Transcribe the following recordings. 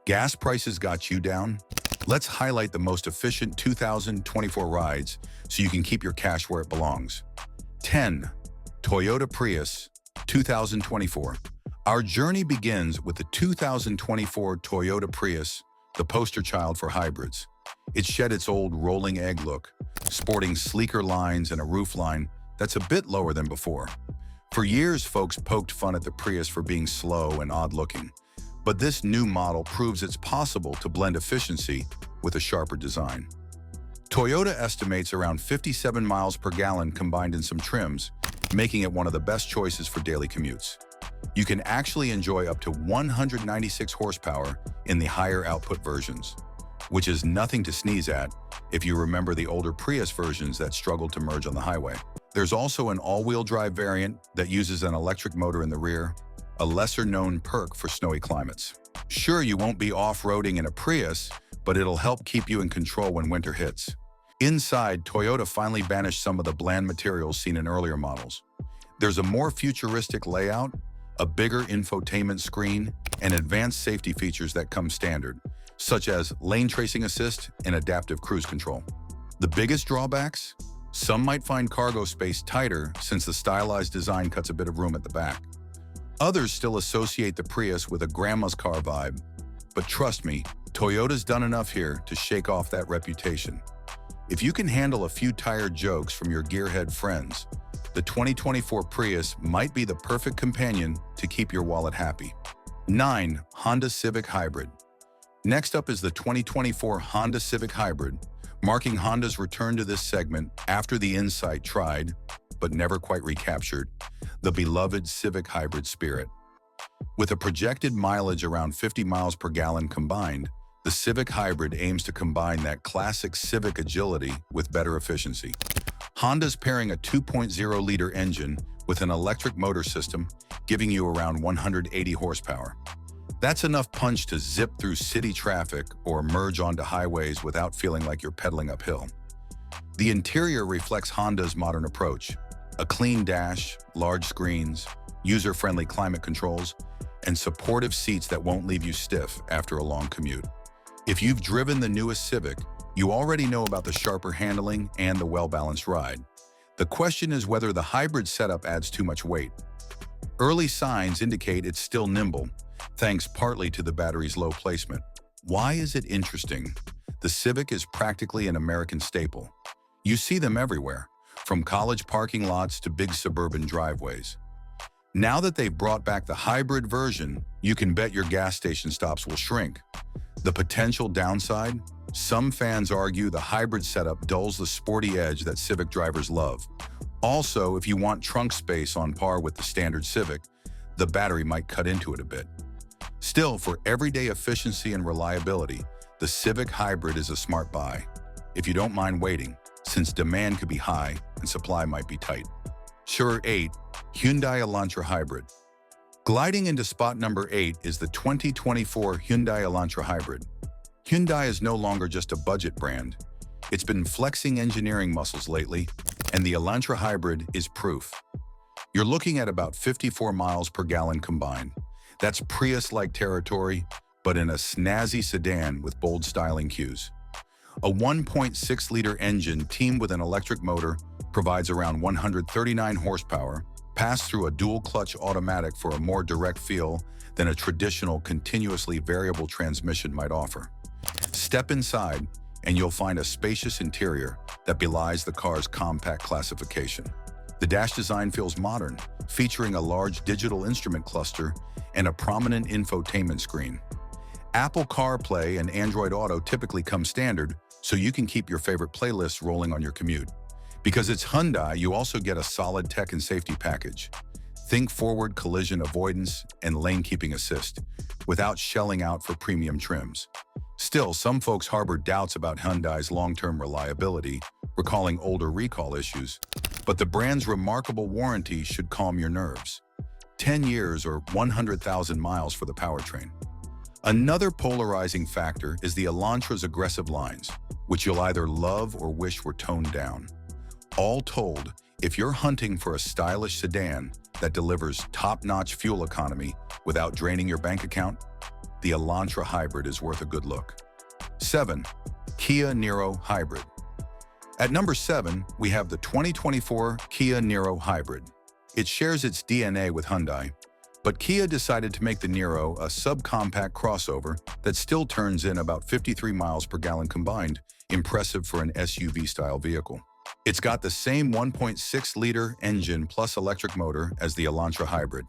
Gas prices got you down? Let's highlight the most efficient 2024 rides so you can keep your cash where it belongs. 10. Toyota Prius 2024. Our journey begins with the 2024 Toyota Prius, the poster child for hybrids. It shed its old rolling egg look, sporting sleeker lines and a roofline that's a bit lower than before. For years, folks poked fun at the Prius for being slow and odd-looking, but this new model proves it's possible to blend efficiency with a sharper design. Toyota estimates around 57 miles per gallon combined in some trims, making it one of the best choices for daily commutes. You can actually enjoy up to 196 horsepower in the higher output versions, which is nothing to sneeze at if you remember the older Prius versions that struggled to merge on the highway. There's also an all-wheel drive variant that uses an electric motor in the rear, a lesser-known perk for snowy climates. Sure, you won't be off-roading in a Prius, but it'll help keep you in control when winter hits. Inside, Toyota finally banished some of the bland materials seen in earlier models. There's a more futuristic layout, a bigger infotainment screen, and advanced safety features that come standard, such as lane tracing assist and adaptive cruise control. The biggest drawbacks? Some might find cargo space tighter since the stylized design cuts a bit of room at the back. Others still associate the Prius with a grandma's car vibe, but trust me, Toyota's done enough here to shake off that reputation. If you can handle a few tired jokes from your gearhead friends, the 2024 Prius might be the perfect companion to keep your wallet happy. 9. Honda Civic Hybrid. Next up is the 2024 Honda Civic Hybrid, marking Honda's return to this segment after the Insight tried, but never quite recaptured, the beloved Civic Hybrid spirit. With a projected mileage around 50 miles per gallon combined, the Civic Hybrid aims to combine that classic Civic agility with better efficiency. Honda's pairing a 2.0-liter engine with an electric motor system, giving you around 180 horsepower. That's enough punch to zip through city traffic or merge onto highways without feeling like you're pedaling uphill. The interior reflects Honda's modern approach: a clean dash, large screens, user-friendly climate controls, and supportive seats that won't leave you stiff after a long commute. If you've driven the newest Civic, you already know about the sharper handling and the well-balanced ride. The question is whether the hybrid setup adds too much weight. Early signs indicate it's still nimble, thanks partly to the battery's low placement. Why is it interesting? The Civic is practically an American staple. You see them everywhere, from college parking lots to big suburban driveways. Now that they've brought back the hybrid version, you can bet your gas station stops will shrink. The potential downside? Some fans argue the hybrid setup dulls the sporty edge that Civic drivers love. Also, if you want trunk space on par with the standard Civic, the battery might cut into it a bit. Still, for everyday efficiency and reliability, the Civic Hybrid is a smart buy, if you don't mind waiting, since demand could be high and supply might be tight. Sure. 8. Hyundai Elantra Hybrid. Gliding into spot number 8 is the 2024 Hyundai Elantra Hybrid. Hyundai is no longer just a budget brand. It's been flexing engineering muscles lately, and the Elantra Hybrid is proof. You're looking at about 54 miles per gallon combined. That's Prius-like territory, but in a snazzy sedan with bold styling cues. A 1.6-liter engine teamed with an electric motor provides around 139 horsepower, passed through a dual-clutch automatic for a more direct feel than a traditional continuously variable transmission might offer. Step inside, and you'll find a spacious interior that belies the car's compact classification. The dash design feels modern, featuring a large digital instrument cluster and a prominent infotainment screen. Apple CarPlay and Android Auto typically come standard, so you can keep your favorite playlists rolling on your commute. Because it's Hyundai, you also get a solid tech and safety package. Think forward collision avoidance and lane keeping assist, without shelling out for premium trims. Still, some folks harbor doubts about Hyundai's long-term reliability, recalling older recall issues, but the brand's remarkable warranty should calm your nerves. 10 years or 100,000 miles for the powertrain. Another polarizing factor is the Elantra's aggressive lines, which you'll either love or wish were toned down. All told, if you're hunting for a stylish sedan that delivers top-notch fuel economy without draining your bank account, the Elantra Hybrid is worth a good look. 7. Kia Niro Hybrid. At number 7, we have the 2024 Kia Niro Hybrid. It shares its DNA with Hyundai, but Kia decided to make the Niro a subcompact crossover that still turns in about 53 miles per gallon combined, impressive for an SUV-style vehicle. It's got the same 1.6-liter engine plus electric motor as the Elantra Hybrid,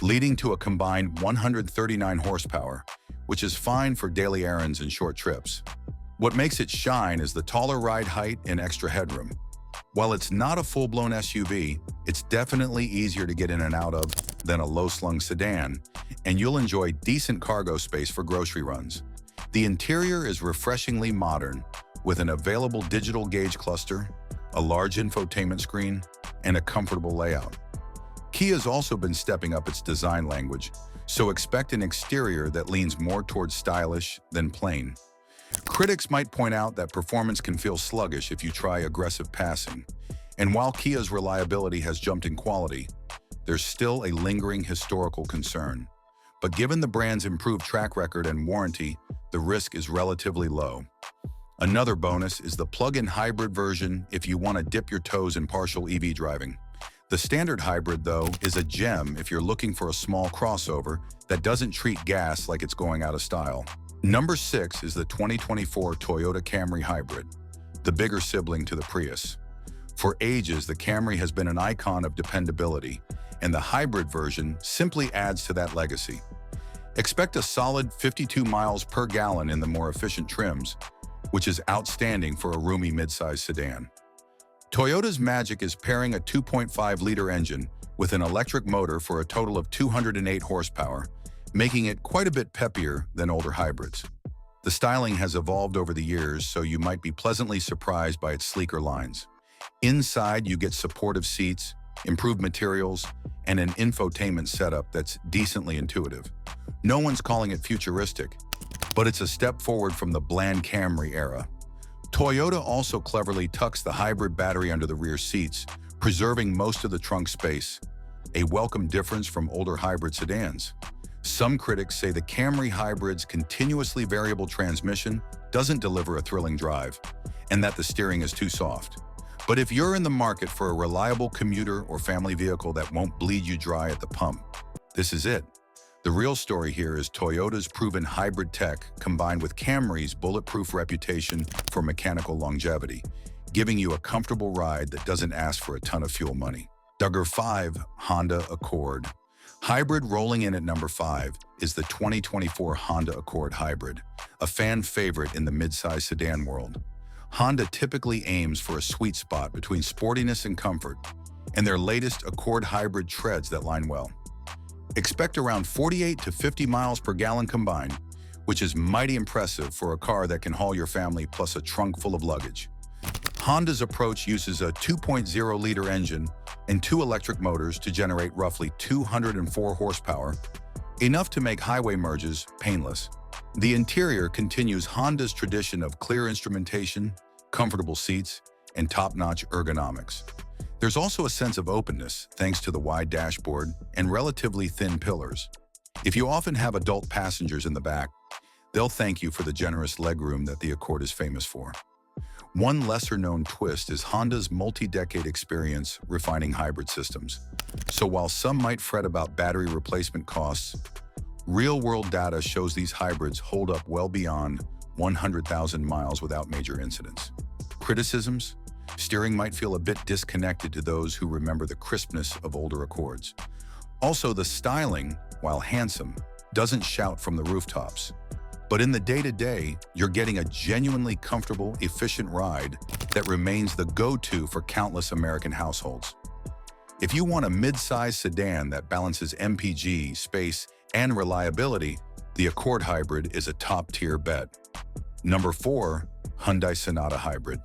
leading to a combined 139 horsepower, which is fine for daily errands and short trips. What makes it shine is the taller ride height and extra headroom. While it's not a full-blown SUV, it's definitely easier to get in and out of than a low-slung sedan, and you'll enjoy decent cargo space for grocery runs. The interior is refreshingly modern, with an available digital gauge cluster, a large infotainment screen, and a comfortable layout. Kia's also been stepping up its design language, so expect an exterior that leans more towards stylish than plain. Critics might point out that performance can feel sluggish if you try aggressive passing, and while Kia's reliability has jumped in quality, there's still a lingering historical concern. But given the brand's improved track record and warranty, the risk is relatively low. Another bonus is the plug-in hybrid version if you want to dip your toes in partial EV driving. The standard hybrid, though, is a gem if you're looking for a small crossover that doesn't treat gas like it's going out of style. Number 6 is the 2024 Toyota Camry Hybrid, the bigger sibling to the Prius. For ages, the Camry has been an icon of dependability, and the hybrid version simply adds to that legacy. Expect a solid 52 miles per gallon in the more efficient trims, which is outstanding for a roomy midsize sedan. Toyota's magic is pairing a 2.5-liter engine with an electric motor for a total of 208 horsepower, making it quite a bit peppier than older hybrids. The styling has evolved over the years, so you might be pleasantly surprised by its sleeker lines. Inside, you get supportive seats, improved materials, and an infotainment setup that's decently intuitive. No one's calling it futuristic, but it's a step forward from the bland Camry era. Toyota also cleverly tucks the hybrid battery under the rear seats, preserving most of the trunk space, a welcome difference from older hybrid sedans. Some critics say the Camry Hybrid's continuously variable transmission doesn't deliver a thrilling drive, and that the steering is too soft. But if you're in the market for a reliable commuter or family vehicle that won't bleed you dry at the pump, this is it. The real story here is Toyota's proven hybrid tech combined with Camry's bulletproof reputation for mechanical longevity, giving you a comfortable ride that doesn't ask for a ton of fuel money. Number 5, Honda Accord. Hybrid rolling in at number 5 is the 2024 Honda Accord Hybrid, a fan favorite in the midsize sedan world. Honda typically aims for a sweet spot between sportiness and comfort, and their latest Accord Hybrid treads that line well. Expect around 48 to 50 miles per gallon combined, which is mighty impressive for a car that can haul your family plus a trunk full of luggage. Honda's approach uses a 2.0-liter engine and 2 electric motors to generate roughly 204 horsepower, enough to make highway merges painless. The interior continues Honda's tradition of clear instrumentation, comfortable seats, and top-notch ergonomics. There's also a sense of openness thanks to the wide dashboard and relatively thin pillars. If you often have adult passengers in the back, they'll thank you for the generous legroom that the Accord is famous for. One lesser-known twist is Honda's multi-decade experience refining hybrid systems. So while some might fret about battery replacement costs, real-world data shows these hybrids hold up well beyond 100,000 miles without major incidents. Criticisms? Steering might feel a bit disconnected to those who remember the crispness of older Accords. Also, the styling, while handsome, doesn't shout from the rooftops. But in the day-to-day, you're getting a genuinely comfortable, efficient ride that remains the go-to for countless American households. If you want a mid-size sedan that balances MPG, space, and reliability, the Accord Hybrid is a top-tier bet. Number 4, Hyundai Sonata Hybrid.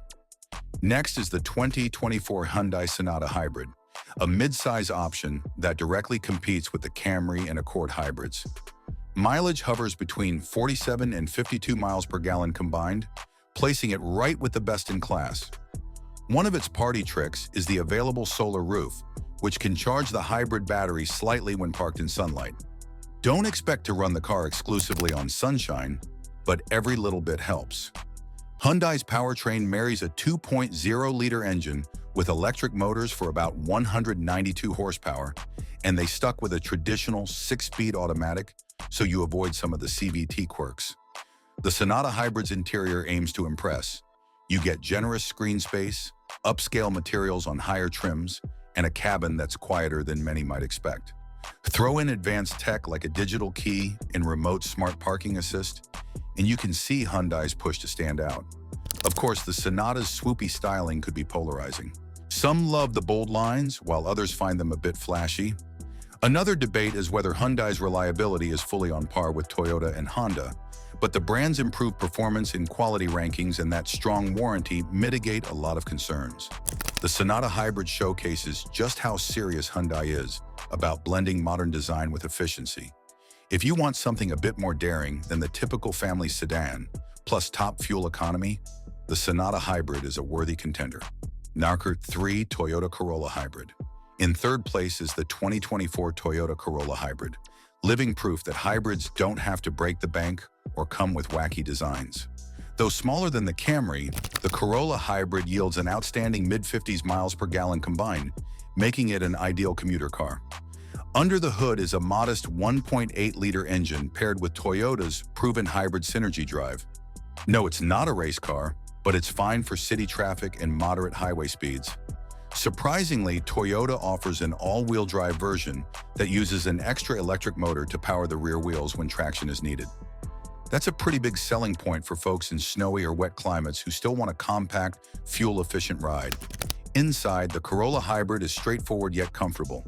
Next is the 2024 Hyundai Sonata Hybrid, a mid-size option that directly competes with the Camry and Accord hybrids. Mileage hovers between 47 and 52 miles per gallon combined, placing it right with the best in class. One of its party tricks is the available solar roof, which can charge the hybrid battery slightly when parked in sunlight. Don't expect to run the car exclusively on sunshine, but every little bit helps. Hyundai's powertrain marries a 2.0-liter engine with electric motors for about 192 horsepower, and they stuck with a traditional 6-speed automatic, so you avoid some of the CVT quirks. The Sonata Hybrid's interior aims to impress. You get generous screen space, upscale materials on higher trims, and a cabin that's quieter than many might expect. Throw in advanced tech like a digital key and remote smart parking assist, and you can see Hyundai's push to stand out. Of course, the Sonata's swoopy styling could be polarizing. Some love the bold lines, while others find them a bit flashy. Another debate is whether Hyundai's reliability is fully on par with Toyota and Honda, but the brand's improved performance in quality rankings and that strong warranty mitigate a lot of concerns. The Sonata Hybrid showcases just how serious Hyundai is about blending modern design with efficiency. If you want something a bit more daring than the typical family sedan, plus top fuel economy, the Sonata Hybrid is a worthy contender. Number 3, Toyota Corolla Hybrid. In third place is the 2024 Toyota Corolla Hybrid, living proof that hybrids don't have to break the bank or come with wacky designs. Though smaller than the Camry, the Corolla Hybrid yields an outstanding mid-50s miles per gallon combined, making it an ideal commuter car. Under the hood is a modest 1.8-liter engine paired with Toyota's proven hybrid Synergy drive. No, it's not a race car, but it's fine for city traffic and moderate highway speeds. Surprisingly, Toyota offers an all-wheel drive version that uses an extra electric motor to power the rear wheels when traction is needed. That's a pretty big selling point for folks in snowy or wet climates who still want a compact, fuel-efficient ride. Inside, the Corolla Hybrid is straightforward yet comfortable.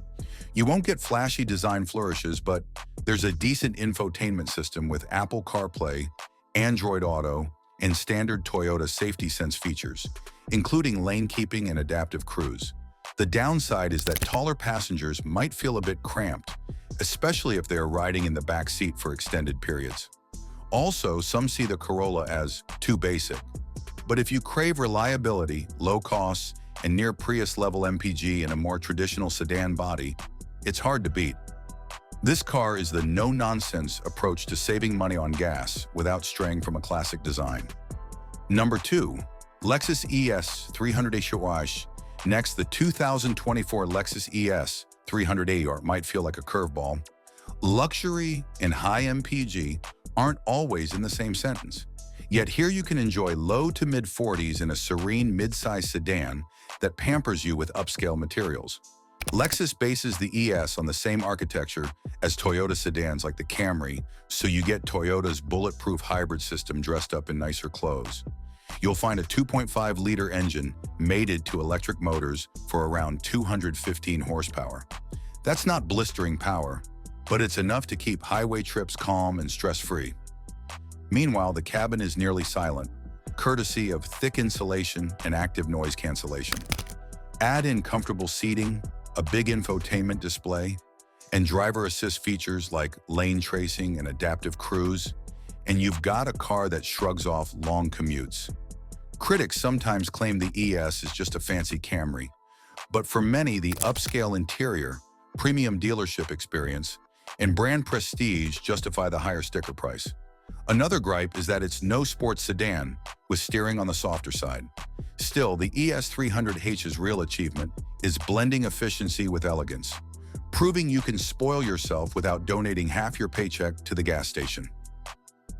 You won't get flashy design flourishes, but there's a decent infotainment system with Apple CarPlay, Android Auto, and standard Toyota Safety Sense features, including lane keeping and adaptive cruise. The downside is that taller passengers might feel a bit cramped, especially if they are riding in the back seat for extended periods. Also, some see the Corolla as too basic. But if you crave reliability, low costs, and near Prius-level MPG in a more traditional sedan body, it's hard to beat. This car is the no-nonsense approach to saving money on gas without straying from a classic design. Number 2, Lexus ES 300 HOH. Next, the 2024 Lexus ES 300 might feel like a curveball. Luxury and high MPG aren't always in the same sentence. Yet here you can enjoy low to mid-40s in a serene mid-size sedan that pampers you with upscale materials. Lexus bases the ES on the same architecture as Toyota sedans like the Camry, so you get Toyota's bulletproof hybrid system dressed up in nicer clothes. You'll find a 2.5-liter engine mated to electric motors for around 215 horsepower. That's not blistering power, but it's enough to keep highway trips calm and stress-free. Meanwhile, the cabin is nearly silent, courtesy of thick insulation and active noise cancellation. Add in comfortable seating, a big infotainment display, and driver assist features like lane tracing and adaptive cruise, and you've got a car that shrugs off long commutes. Critics sometimes claim the ES is just a fancy Camry, but for many, the upscale interior, premium dealership experience, and brand prestige justify the higher sticker price. Another gripe is that it's no sports sedan, with steering on the softer side. Still, the ES300H's real achievement is blending efficiency with elegance, proving you can spoil yourself without donating half your paycheck to the gas station.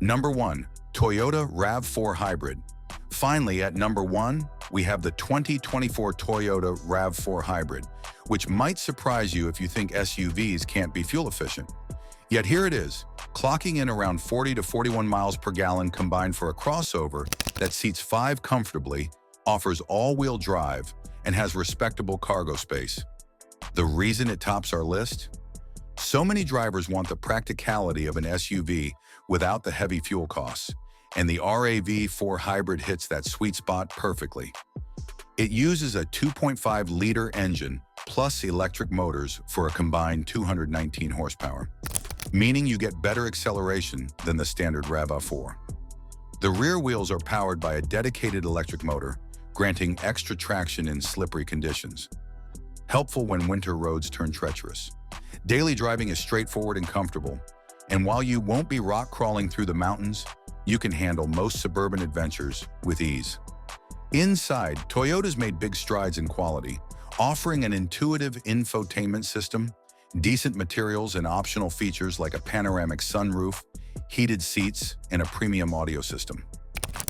Number 1, Toyota RAV4 Hybrid. Finally, at number 1, we have the 2024 Toyota RAV4 Hybrid, which might surprise you if you think SUVs can't be fuel efficient. Yet here it is, clocking in around 40 to 41 miles per gallon combined for a crossover that seats 5 comfortably, offers all-wheel drive, and has respectable cargo space. The reason it tops our list? So many drivers want the practicality of an SUV without the heavy fuel costs, and the RAV4 Hybrid hits that sweet spot perfectly. It uses a 2.5-liter engine plus electric motors for a combined 219 horsepower, meaning you get better acceleration than the standard RAV4. The rear wheels are powered by a dedicated electric motor, granting extra traction in slippery conditions. Helpful when winter roads turn treacherous. Daily driving is straightforward and comfortable, And while you won't be rock crawling through the mountains, you can handle most suburban adventures with ease. Inside, Toyota's made big strides in quality, offering an intuitive infotainment system, decent materials and optional features like a panoramic sunroof, heated seats, and a premium audio system.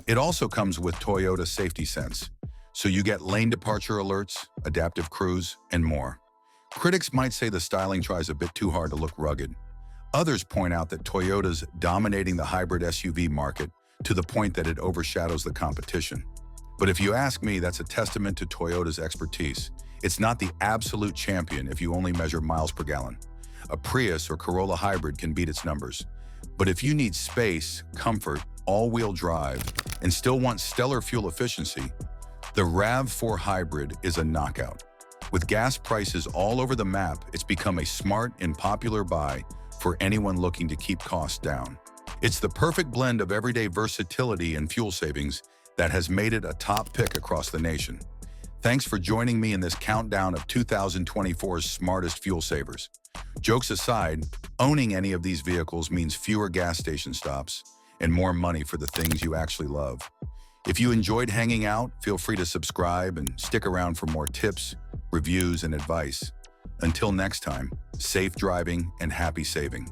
It also comes with Toyota Safety Sense, so you get lane departure alerts, adaptive cruise, and more. Critics might say the styling tries a bit too hard to look rugged. Others point out that Toyota's dominating the hybrid SUV market to the point that it overshadows the competition. But if you ask me, that's a testament to Toyota's expertise. It's not the absolute champion if you only measure miles per gallon. A Prius or Corolla hybrid can beat its numbers. But if you need space, comfort, all-wheel drive, and still want stellar fuel efficiency, the RAV4 Hybrid is a knockout. With gas prices all over the map, it's become a smart and popular buy for anyone looking to keep costs down. It's the perfect blend of everyday versatility and fuel savings that has made it a top pick across the nation. Thanks for joining me in this countdown of 2024's smartest fuel savers. Jokes aside, owning any of these vehicles means fewer gas station stops and more money for the things you actually love. If you enjoyed hanging out, feel free to subscribe and stick around for more tips, reviews, and advice. Until next time, safe driving and happy saving.